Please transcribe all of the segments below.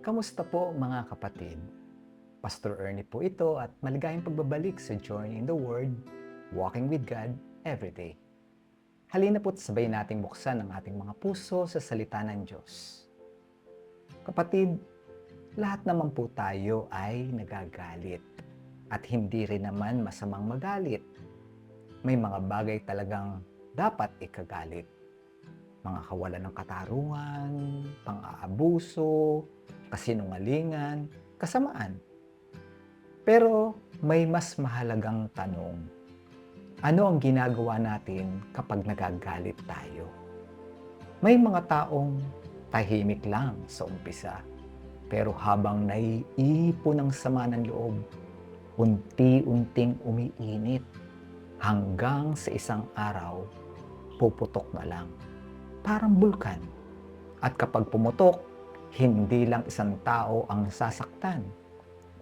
Kamusta po mga kapatid? Pastor Ernie po ito at maligayang pagbabalik sa Journey in the Word, Walking with God Everyday. Halina po't sabay nating buksan ang ating mga puso sa salita ng Diyos. Kapatid, lahat naman po tayo ay nagagalit at hindi rin naman masamang magalit. May mga bagay talagang dapat ikagalit. Mga kawalan ng katarungan, pang-aabuso, kasinungalingan, kasamaan. Pero may mas mahalagang tanong. Ano ang ginagawa natin kapag nagagalit tayo? May mga taong tahimik lang sa umpisa. Pero habang naiipon ng sama ng loob, unti-unting umiinit hanggang sa isang araw, puputok na lang. Parang bulkan. At kapag pumutok, hindi lang isang tao ang sasaktan,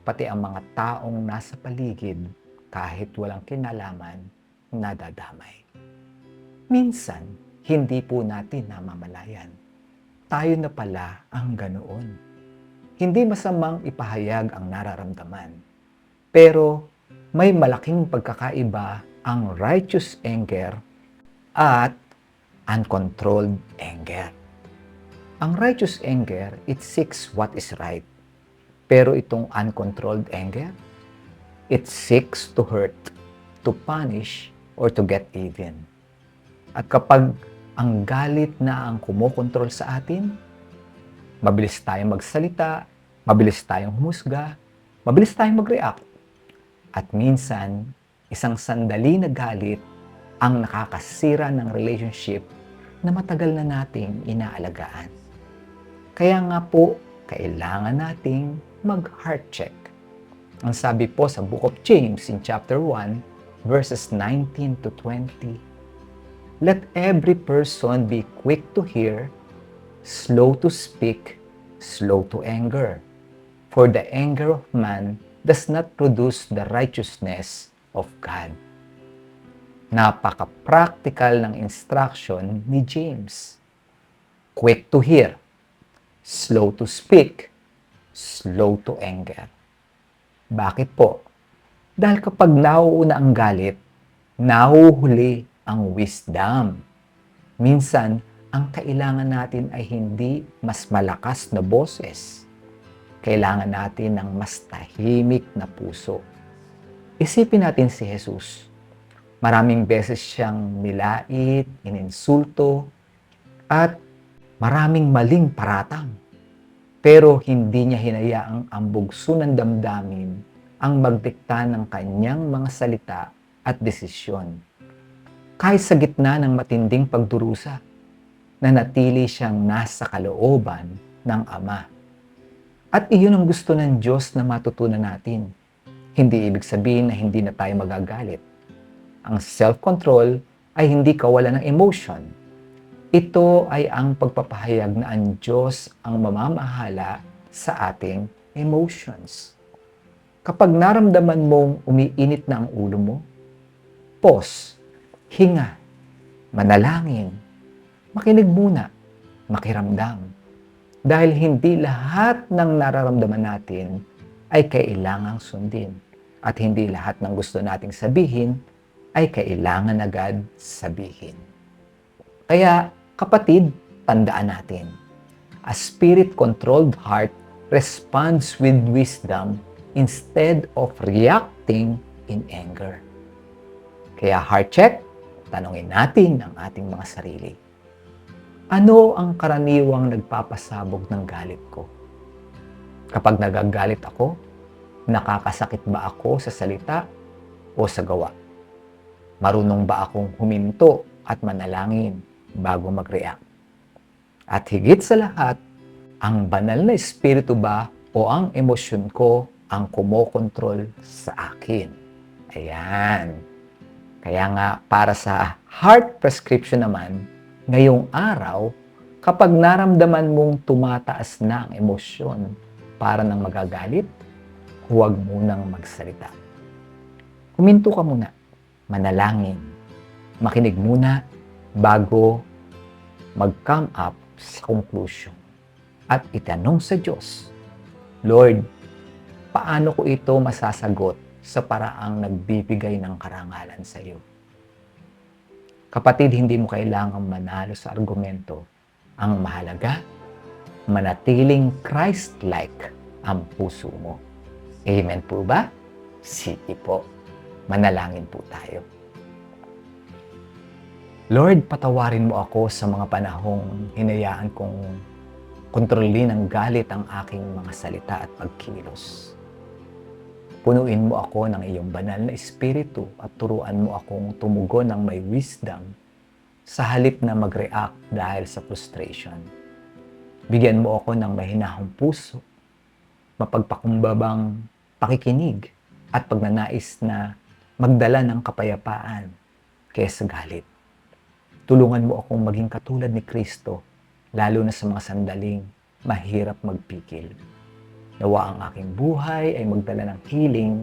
pati ang mga taong nasa paligid kahit walang kinalaman, nadadamay. Minsan, hindi po natin namamalayan. Tayo na pala ang ganoon. Hindi masamang ipahayag ang nararamdaman. Pero may malaking pagkakaiba ang righteous anger at uncontrolled anger. Ang righteous anger, it seeks what is right. Pero itong uncontrolled anger, it seeks to hurt, to punish, or to get even. At kapag ang galit na ang kumokontrol sa atin, mabilis tayong magsalita, mabilis tayong humusga, mabilis tayong mag-react. At minsan, isang sandali na galit ang nakakasira ng relationship na matagal na nating inaalagaan. Kaya nga po, kailangan nating mag-heart check. Ang sabi po sa Book of James in chapter 1, verses 19 to 20, "Let every person be quick to hear, slow to speak, slow to anger. For the anger of man does not produce the righteousness of God." Napaka-practical ng instruction ni James. Quick to hear, slow to speak, slow to anger. Bakit po? Dahil kapag nauuna ang galit, nahuhuli ang wisdom. Minsan, ang kailangan natin ay hindi mas malakas na boses. Kailangan natin ng mas tahimik na puso. Isipin natin si Jesus. Maraming beses siyang nilait, ininsulto, at maraming maling paratang. Pero hindi niya hinayaang ang bugso ng damdamin ang magdikta ng kanyang mga salita at desisyon. Kahit sa gitna ng matinding pagdurusa, nanatili siyang nasa kalooban ng Ama. At iyon ang gusto ng Diyos na matutunan natin. Hindi ibig sabihin na hindi na tayo magagalit. Ang self-control ay hindi kawalan ng emotion. Ito ay ang pagpapahayag na ang Diyos ang mamamahala sa ating emotions. Kapag naramdaman mong umiinit na ang ulo mo, pause, hinga, manalangin, makinig muna, makiramdam. Dahil hindi lahat ng nararamdaman natin ay kailangang sundin. At hindi lahat ng gusto nating sabihin ay kailangan agad sabihin. Kaya, kapatid, tandaan natin, a spirit-controlled heart responds with wisdom instead of reacting in anger. Kaya heart check, tanungin natin ang ating mga sarili. Ano ang karaniwang nagpapasabog ng galit ko? Kapag nagagalit ako, nakakasakit ba ako sa salita o sa gawa? Marunong ba akong huminto at manalangin bago mag-react? At higit sa lahat, ang banal na espiritu ba o ang emosyon ko ang kumokontrol sa akin? Ayan. Kaya nga, para sa heart prescription naman, ngayong araw, kapag naramdaman mong tumataas na ang emosyon para nang magagalit, huwag munang magsalita. Huminto ka muna, manalangin, makinig muna bago mag-come up sa conclusion at itanong sa Diyos Lord, paano ko ito masasagot sa paraang nagbibigay ng karangalan sa iyo? Kapatid, hindi mo kailangang manalo sa argumento. Ang mahalaga, manatiling Christ-like ang puso mo. Amen po ba? Sige po. Manalangin po tayo. Lord, patawarin mo ako sa mga panahong hinayaan kong kontrolin ng galit ang aking mga salita at pagkilos. Punuin mo ako ng iyong banal na espiritu at turuan mo akong tumugon ng may wisdom sa halip na mag-react dahil sa frustration. Bigyan mo ako ng mahinahong puso, mapagpakumbabang pakikinig at pagnanais na magdala ng kapayapaan kaysa galit. Tulungan mo akong maging katulad ni Kristo, lalo na sa mga sandaling mahirap magpikil. Nawa ang aking buhay ay magdala ng healing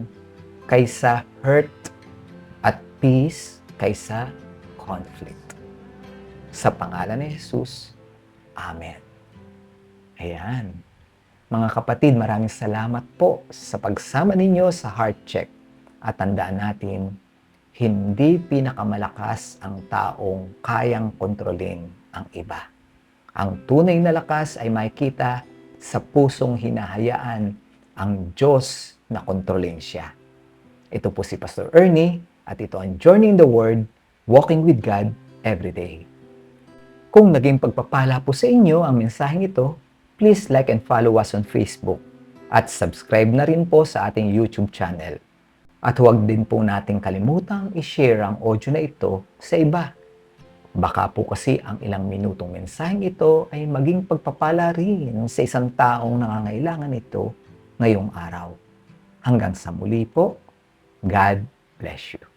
kaysa hurt at peace kaysa conflict. Sa pangalan ni Jesus, Amen. Ayan. Mga kapatid, maraming salamat po sa pagsama ninyo sa Heart Check. At tandaan natin, hindi pinakamalakas ang taong kayang kontrolin ang iba. Ang tunay na lakas ay makikita sa pusong hinahayaan ang Diyos na kontrolin siya. Ito po si Pastor Ernie at ito ang Journey in the Word, Walking with God Every Day. Kung naging pagpapala po sa inyo ang mensaheng ito, please like and follow us on Facebook at subscribe na rin po sa ating YouTube channel. At huwag din po nating kalimutang i-share ang audio na ito sa iba. Baka po kasi ang ilang minutong mensaheng ito ay maging pagpapala rin sa isang taong nangangailangan nito ngayong araw. Hanggang sa muli po, God bless you.